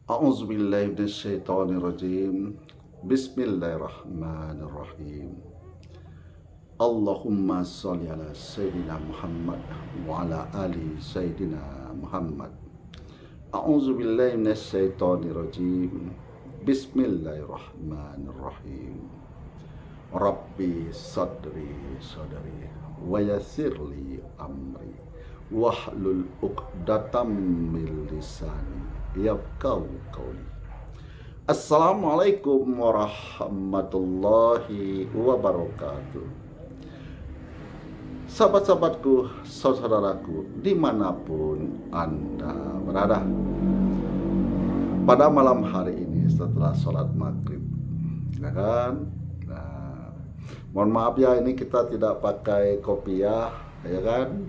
A'udzubillahi minasyaitonirrajim. Bismillahirrahmanirrahim. Allahumma sholli ala Sayyidina Muhammad wa ala ali Sayyidina Muhammad. A'udzubillahi minasyaitonirrajim. Bismillahirrahmanirrahim. Rabbi sadri wa yassirli amri wahlul 'uqdatam min lisani yafqahu qawli. Assalamualaikum warahmatullahi wabarakatuh. Sahabat-sahabatku, saudaraku, dimanapun Anda berada, pada malam hari ini setelah sholat maghrib, ya kan? Nah, mohon maaf ya, ini kita tidak pakai kopiah, ya kan?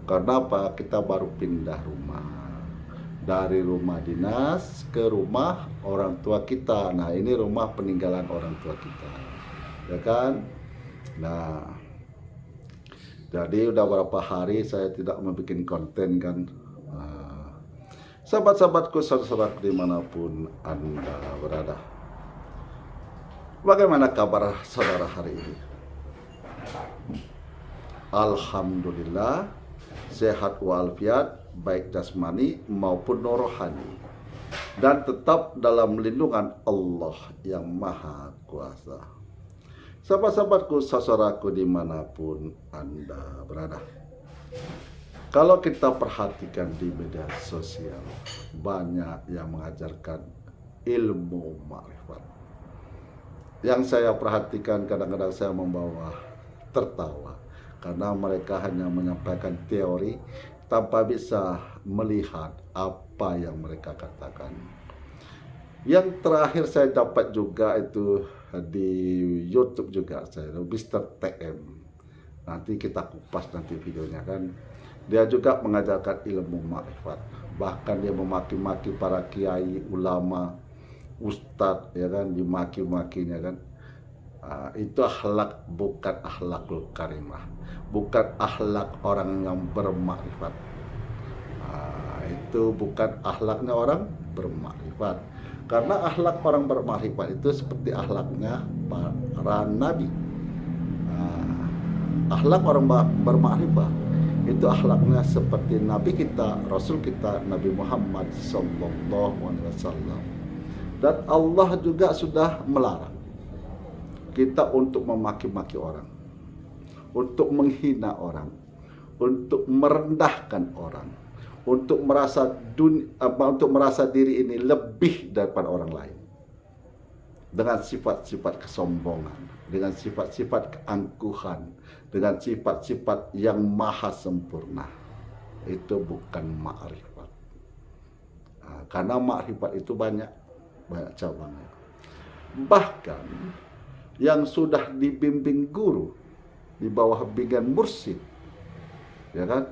Karena apa? Kita baru pindah rumah dari rumah dinas ke rumah orang tua kita. Nah, ini rumah peninggalan orang tua kita, ya kan? Nah, jadi udah berapa hari saya tidak membuat konten kan. Sahabat-sahabatku, saudara-saudara dimanapun Anda berada, bagaimana kabar saudara hari ini? Alhamdulillah sehat walafiat, baik jasmani maupun rohani, dan tetap dalam lindungan Allah yang Maha Kuasa. Sahabat-sahabatku, saudaraku dimanapun Anda berada, kalau kita perhatikan di media sosial, banyak yang mengajarkan ilmu ma'rifat. Yang saya perhatikan, kadang-kadang saya membawa tertawa, karena mereka hanya menyampaikan teori tanpa bisa melihat apa yang mereka katakan. Yang terakhir saya dapat juga itu di YouTube juga, saya Mr. TM. Nanti kita kupas nanti videonya kan. Dia juga mengajarkan ilmu ma'rifat. Bahkan dia memaki-maki para kiai, ulama, ustadz, ya kan, dimaki-makinya kan. Itu akhlak, bukan akhlakul karimah, bukan akhlak orang yang bermakrifat. Itu bukan akhlaknya orang bermakrifat. Karena akhlak orang bermakrifat itu seperti akhlaknya para nabi. Akhlak orang bermakrifat itu akhlaknya seperti nabi kita, rasul kita, Nabi Muhammad SAW. Dan Allah juga sudah melarang kita untuk memaki-maki orang, untuk menghina orang, untuk merendahkan orang, untuk merasa diri ini lebih daripada orang lain, dengan sifat-sifat kesombongan, dengan sifat-sifat keangkuhan, dengan sifat-sifat yang maha sempurna. Itu bukan ma'rifat. Karena ma'rifat itu banyak cabangnya. Bahkan yang sudah dibimbing guru di bawah bimbingan mursyid, ya kan,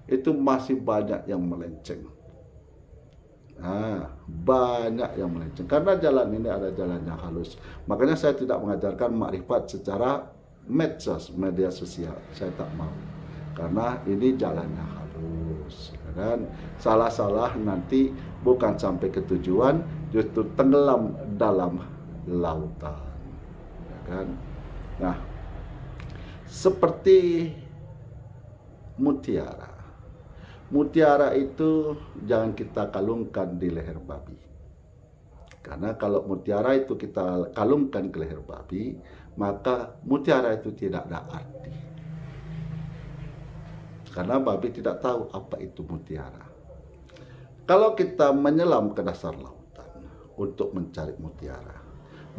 itu masih banyak yang melenceng. Banyak yang melenceng karena jalan ini ada jalan yang halus. Makanya saya tidak mengajarkan makrifat secara medsos, media sosial. Saya tak mau, karena ini jalannya halus, ya kan. Salah-salah nanti bukan sampai ke tujuan, justru tenggelam dalam lautan, ya kan. Nah, seperti mutiara. Mutiara itu jangan kita kalungkan di leher babi. Karena kalau mutiara itu kita kalungkan ke leher babi, maka mutiara itu tidak ada arti. Karena babi tidak tahu apa itu mutiara. Kalau kita menyelam ke dasar lautan untuk mencari mutiara,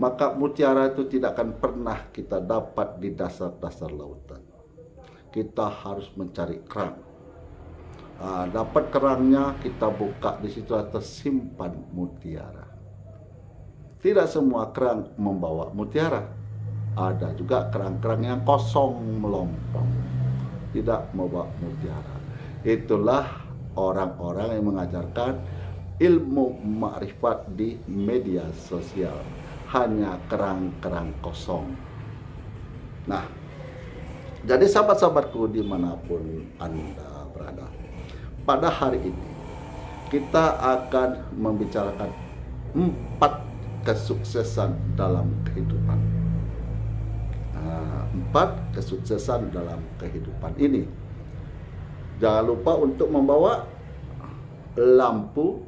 maka mutiara itu tidak akan pernah kita dapat di dasar-dasar lautan. Kita harus mencari kerang. Dapat kerangnya, kita buka, di situ tersimpan mutiara. Tidak semua kerang membawa mutiara. Ada juga kerang-kerang yang kosong melompong, tidak membawa mutiara. Itulah orang-orang yang mengajarkan ilmu makrifat di media sosial. Hanya kerang-kerang kosong. Nah, jadi sahabat-sahabatku dimanapun Anda berada, pada hari ini kita akan membicarakan 4 kesuksesan dalam kehidupan. 4 kesuksesan dalam kehidupan ini. Jangan lupa untuk membawa lampu,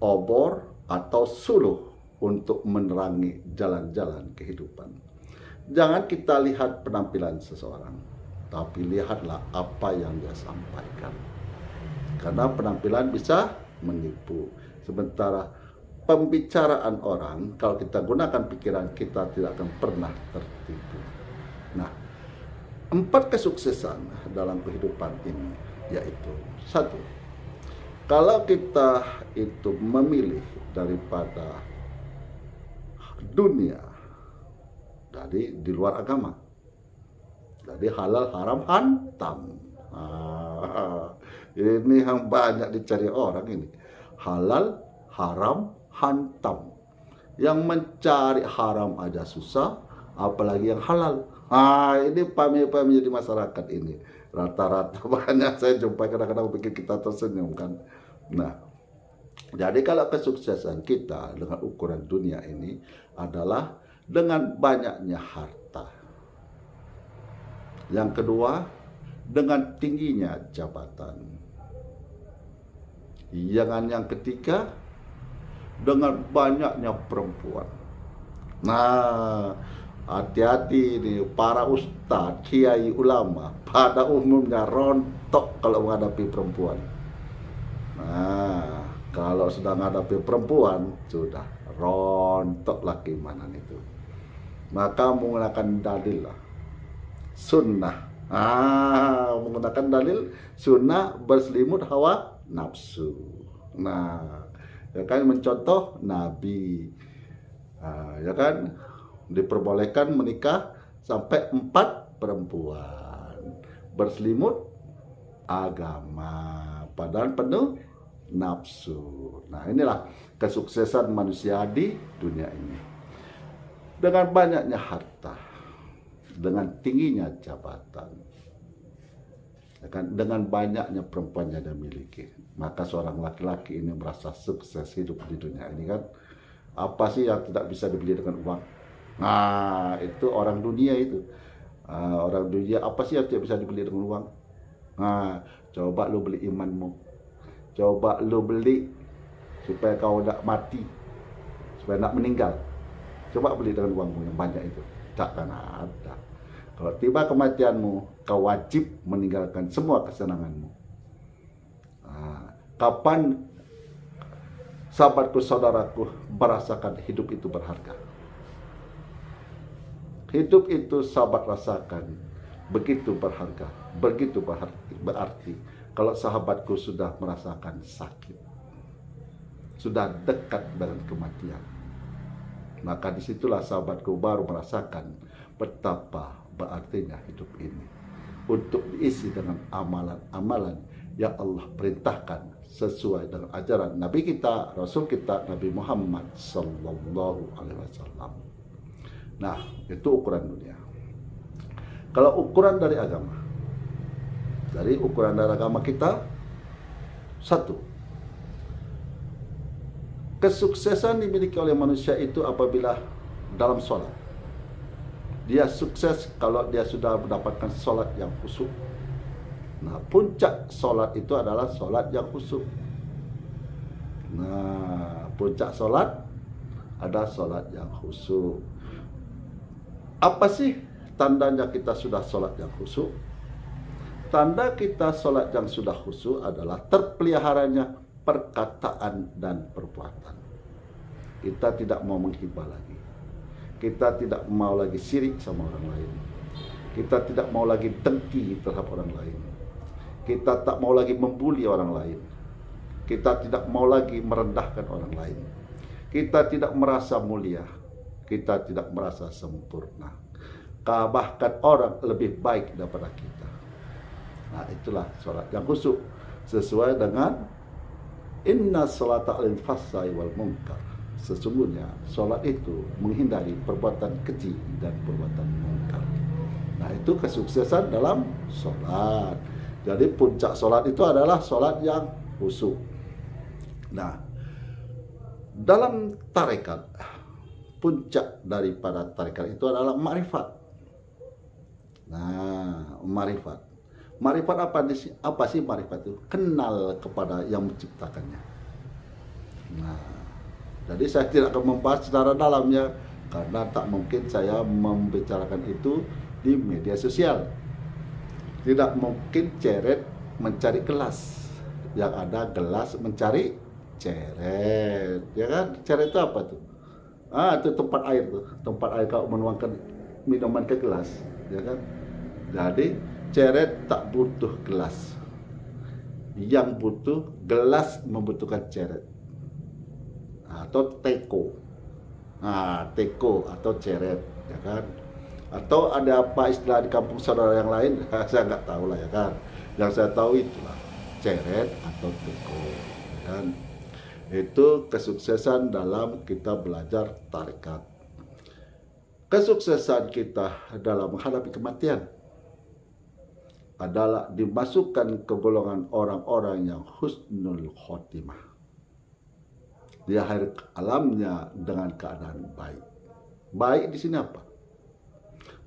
obor, atau suluh untuk menerangi jalan-jalan kehidupan. Jangan kita lihat penampilan seseorang, tapi lihatlah apa yang dia sampaikan. Karena penampilan bisa menipu. Sementara pembicaraan orang, kalau kita gunakan pikiran, kita tidak akan pernah tertipu. Nah, 4 kesuksesan dalam kehidupan ini yaitu: 1. Kalau kita itu memilih daripada dunia, jadi di luar agama, jadi halal haram hantam. Ini yang banyak dicari orang ini, halal haram hantam. Yang mencari haram aja susah, apalagi yang halal. Ini pahami di masyarakat ini. Rata-rata banyak saya jumpa, kadang-kadang bikin kita tersenyum kan. Nah, jadi kalau kesuksesan kita dengan ukuran dunia ini adalah dengan banyaknya harta. Yang kedua, dengan tingginya jabatan. Yang ketiga, dengan banyaknya perempuan. Nah, hati-hati nih para ustadz, kiai, ulama, pada umumnya rontok kalau menghadapi perempuan. Nah, kalau sudah menghadapi perempuan, sudah rontok keimanan itu. Maka menggunakan dalil lah, sunnah. Menggunakan dalil sunnah berselimut hawa nafsu. Nah, ya kan, mencontoh Nabi, ya kan, diperbolehkan menikah sampai 4 perempuan, berselimut agama, padahal penuh nafsu. Nah, inilah kesuksesan manusia di dunia ini. Dengan banyaknya harta, dengan tingginya jabatan, ya kan, dengan banyaknya perempuan yang dia miliki, maka seorang laki-laki ini merasa sukses hidup di dunia ini kan. Apa sih yang tidak bisa dibeli dengan uang? Nah, itu orang dunia itu. Orang dunia, apa sih yang tidak bisa dibeli dengan uang? Nah, coba lu beli imanmu. Coba lu beli supaya kau tidak mati, supaya tidak meninggal. Coba beli dengan uangmu yang banyak itu. Takkan ada. Kalau tiba kematianmu, kau wajib meninggalkan semua kesenanganmu. Kapan sahabatku, saudaraku, merasakan hidup itu berharga? Hidup itu sahabat rasakan begitu berharga, begitu berarti kalau sahabatku sudah merasakan sakit, sudah dekat dengan kematian, maka disitulah sahabatku baru merasakan betapa berartinya hidup ini, untuk diisi dengan amalan-amalan yang Allah perintahkan sesuai dengan ajaran Nabi kita, Rasul kita, Nabi Muhammad Sallallahu Alaihi Wasallam. Nah, itu ukuran dunia. Kalau ukuran dari agama, dari ukuran dari agama kita, 1, kesuksesan dimiliki oleh manusia itu apabila dalam sholat. Dia sukses kalau dia sudah mendapatkan sholat yang khusyuk. Nah, puncak sholat itu adalah sholat yang khusyuk. Nah, puncak sholat ada sholat yang khusyuk. Apa sih tandanya kita sudah sholat yang khusyuk? Tanda kita sholat yang sudah khusyuk adalah terpeliharanya perkataan dan perbuatan. Kita tidak mau menghibah lagi. Kita tidak mau lagi sirik sama orang lain. Kita tidak mau lagi dengki terhadap orang lain. Kita tak mau lagi membuli orang lain. Kita tidak mau lagi merendahkan orang lain. Kita tidak merasa mulia. Kita tidak merasa sempurna. Bahkan orang lebih baik daripada kita. Nah, itulah sholat yang khusyuk. Sesuai dengan inna sholata alil fasai wal munkar. Sesungguhnya sholat itu menghindari perbuatan keji dan perbuatan munkar. Nah, itu kesuksesan dalam sholat. Jadi puncak sholat itu adalah sholat yang khusyuk. Nah, Dalam tarekat, puncak daripada tarekat itu adalah ma'rifat. Nah, ma'rifat. Ma'rifat apa sih ma'rifat itu? Kenal kepada yang menciptakannya. Nah, jadi saya tidak akan membahas secara dalamnya karena tak mungkin saya membicarakan itu di media sosial. Tidak mungkin ceret mencari gelas, yang ada gelas mencari ceret, ya kan? Ceret itu apa tuh? Itu tempat air tuh, tempat air kalau menuangkan minuman ke gelas, ya kan? Jadi ceret tak butuh gelas, yang butuh gelas membutuhkan ceret atau teko. Teko atau ceret, ya kan? Atau ada apa istilah di kampung saudara yang lain? Saya nggak tahu lah, ya kan? Yang saya tahu itulah ceret atau teko, ya kan? Itu kesuksesan dalam kita belajar tarekat. Kesuksesan kita dalam menghadapi kematian adalah dimasukkan ke golongan orang-orang yang husnul khotimah. Di akhir alamnya dengan keadaan baik. Baik di sini apa?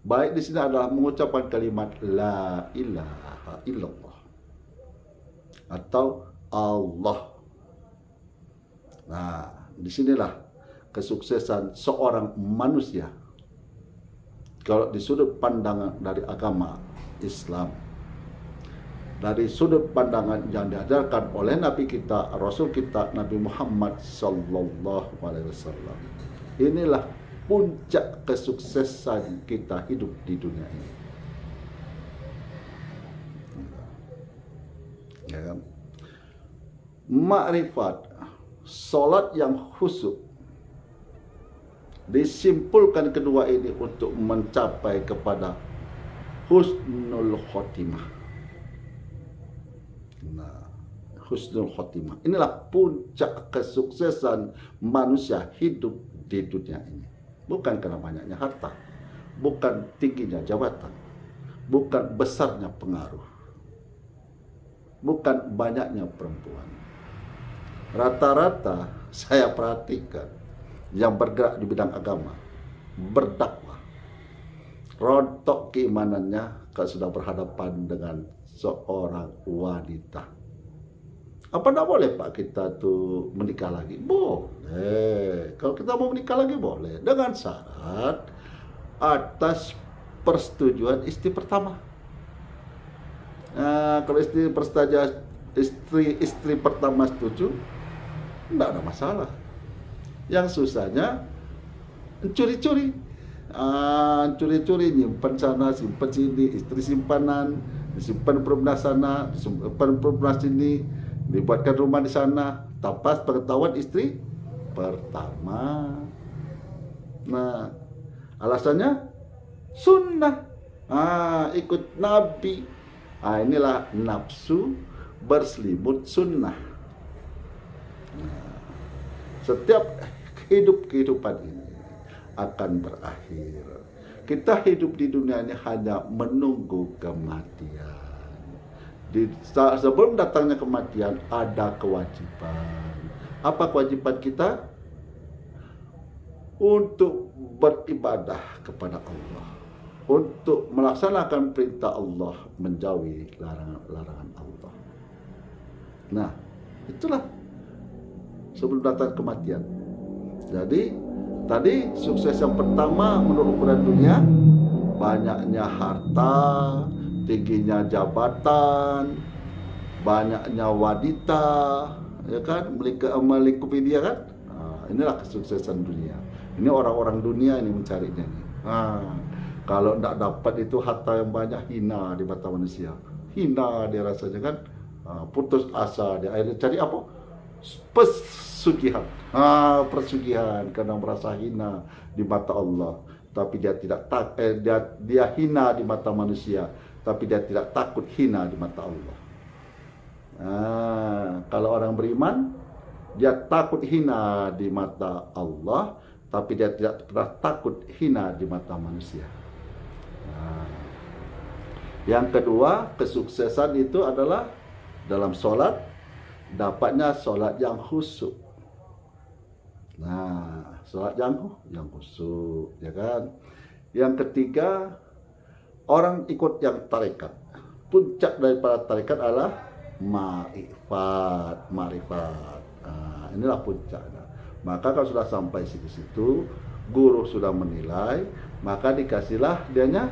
Baik di sini adalah mengucapkan kalimat la ilaha illallah atau Allah. Nah, disinilah kesuksesan seorang manusia. Kalau di sudut pandangan dari agama Islam, dari sudut pandangan yang diajarkan oleh Nabi kita, Rasul kita, Nabi Muhammad Sallallahu Alaihi Wasallam, inilah puncak kesuksesan kita hidup di dunia ini. Ya kan? Ma'rifat, salat yang khusyuk, disimpulkan kedua ini untuk mencapai kepada husnul khotimah. Nah, husnul khotimah inilah puncak kesuksesan manusia hidup di dunia ini. Bukan karena banyaknya harta, bukan tingginya jabatan, bukan besarnya pengaruh, bukan banyaknya perempuan. Rata-rata saya perhatikan yang bergerak di bidang agama, berdakwah, rontok keimanannya kalau sudah berhadapan dengan seorang wanita. Apa tidak boleh Pak kita tuh menikah lagi? Boleh. Kalau kita mau menikah lagi boleh, dengan syarat atas persetujuan istri pertama. Kalau istri pertama setuju, tidak ada masalah. Yang susahnya curi-curi, nyimpan sana, simpan sini, istri simpanan, disimpan perumah sana, disimpan perumah sini, dibuatkan rumah di sana tanpa pengetahuan istri pertama. Nah, alasannya sunnah, ikut Nabi. Inilah nafsu berselimut sunnah. Nah, setiap kehidupan ini akan berakhir. Kita hidup di dunia ini hanya menunggu kematian. Sebelum datangnya kematian ada kewajiban. Apa kewajiban kita? Untuk beribadah kepada Allah, untuk melaksanakan perintah Allah, menjauhi larangan Allah. Nah, itulah sebelum datang kematian. Jadi tadi sukses yang pertama menurut ukuran dunia, banyaknya harta, tingginya jabatan, banyaknya wanita, ya kan, melingkupi dia kan. Inilah kesuksesan dunia. Ini orang-orang dunia ini mencarinya. Kalau tidak dapat itu harta yang banyak, hina di mata manusia, hina dia rasanya kan. Putus asa dia, akhirnya cari apa? Pesugihan. Persugihan karena merasa hina di mata Allah, tapi dia tidak dia hina di mata manusia, tapi dia tidak takut hina di mata Allah. Kalau orang beriman, dia takut hina di mata Allah, tapi dia tidak pernah takut hina di mata manusia. Yang kedua, kesuksesan itu adalah dalam sholat, dapatnya sholat yang khusyuk. Nah, sholat yang khusyuk, ya kan. Yang ketiga, orang ikut yang tarekat. Puncak daripada tarekat adalah ma'rifat. Nah, inilah puncaknya. Maka kalau sudah sampai situ, guru sudah menilai, maka dikasihlah dianya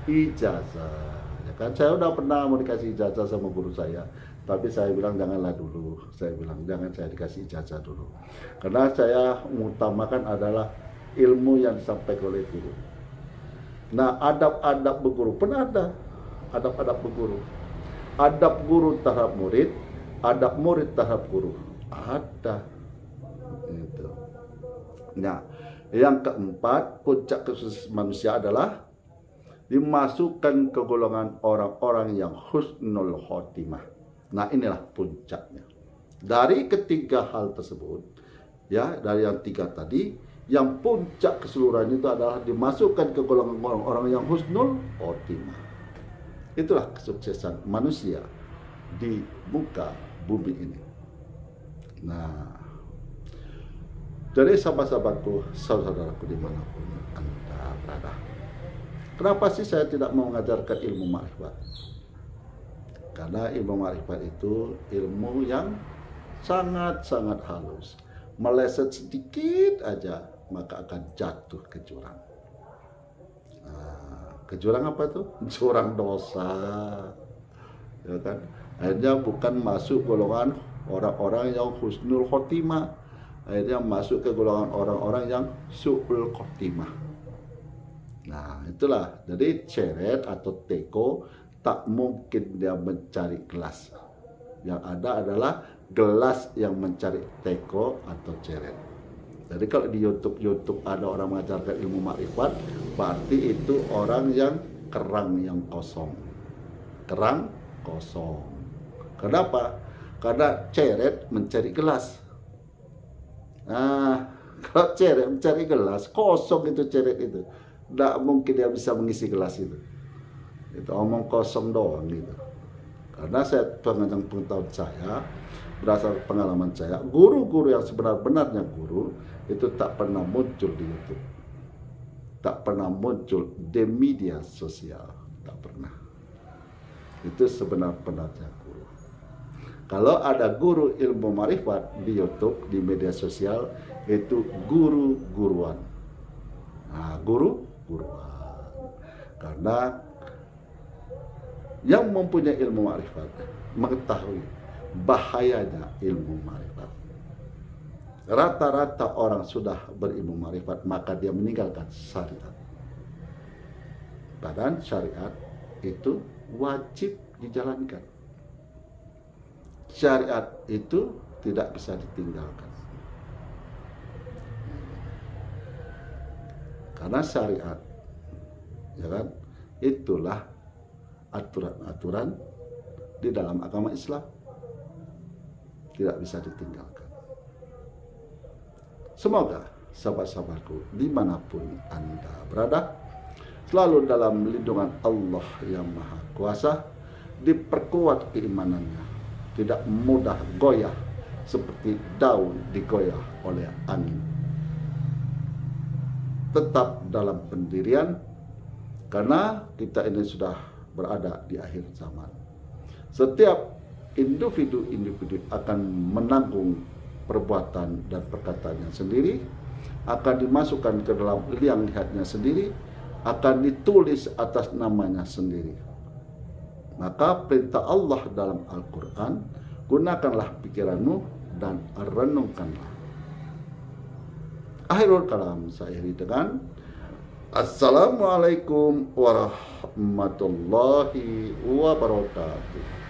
ijazah. Ya kan, saya udah pernah mau dikasih ijazah sama guru saya, tapi saya bilang janganlah dulu. Saya bilang jangan saya dikasih ijazah dulu, karena saya mengutamakan adalah ilmu yang disampaikan oleh guru. Nah, adab-adab berguru pun ada. Adab-adab berguru. Adab guru terhadap murid, adab murid terhadap guru. Ada. Itu. Nah, yang keempat, puncak kesuksesan manusia adalah dimasukkan ke golongan orang-orang yang husnul khotimah. Nah, inilah puncaknya. Dari ketiga hal tersebut, ya, dari yang tiga tadi, yang puncak keseluruhan itu adalah dimasukkan ke golongan orang-orang yang husnul khotimah. Itulah kesuksesan manusia di muka bumi ini. Nah, jadi sahabat-sahabatku, saudara-saudaraku dimanapun Anda berada, kenapa sih saya tidak mau mengajarkan ilmu ma'rifat? Karena ilmu ma'rifat itu ilmu yang sangat-sangat halus. Meleset sedikit aja, maka akan jatuh ke jurang. Nah, ke jurang apa tuh? Jurang dosa. Ya kan? Akhirnya bukan masuk golongan orang-orang yang husnul khotimah. Akhirnya masuk ke golongan orang-orang yang su'ul khotimah. Nah, itulah. Jadi ceret atau teko tak mungkin dia mencari gelas. Yang ada adalah gelas yang mencari teko atau ceret. Jadi kalau di YouTube ada orang mengajarkan ilmu makrifat, berarti itu orang yang kerang yang kosong. Kerang kosong. Kenapa? Karena ceret mencari gelas. Nah, kalau ceret mencari gelas, kosong itu ceret itu. Tidak mungkin dia bisa mengisi gelas itu. Itu omong kosong doang gitu. Karena saya pengetahuan saya, berdasarkan pengalaman saya, guru-guru yang sebenar-benarnya guru itu tak pernah muncul di YouTube, tak pernah muncul di media sosial, tak pernah. Itu sebenar-benarnya guru. Kalau ada guru ilmu marifat di YouTube, di media sosial, itu guru-guruan. Nah, guru-guruan. Karena yang mempunyai ilmu marifat mengetahui bahayanya ilmu marifat. Rata-rata orang sudah berilmu marifat, maka dia meninggalkan syariat. Padahal syariat itu wajib dijalankan. Syariat itu tidak bisa ditinggalkan. Karena syariat, ya kan, itulah aturan-aturan di dalam agama Islam, tidak bisa ditinggalkan. Semoga sahabat-sahabatku dimanapun Anda berada, selalu dalam lindungan Allah yang Maha Kuasa, diperkuat keimanannya, tidak mudah goyah seperti daun digoyah oleh angin. Tetap dalam pendirian, karena kita ini sudah berada di akhir zaman. Setiap individu-individu akan menanggung perbuatan dan perkataannya sendiri, akan dimasukkan ke dalam liang lihatnya sendiri, akan ditulis atas namanya sendiri. Maka perintah Allah dalam Al-Quran, gunakanlah pikiranmu dan renungkanlah. Akhirul kalam, saya akhiri dengan Assalamualaikum warahmatullahi wabarakatuh.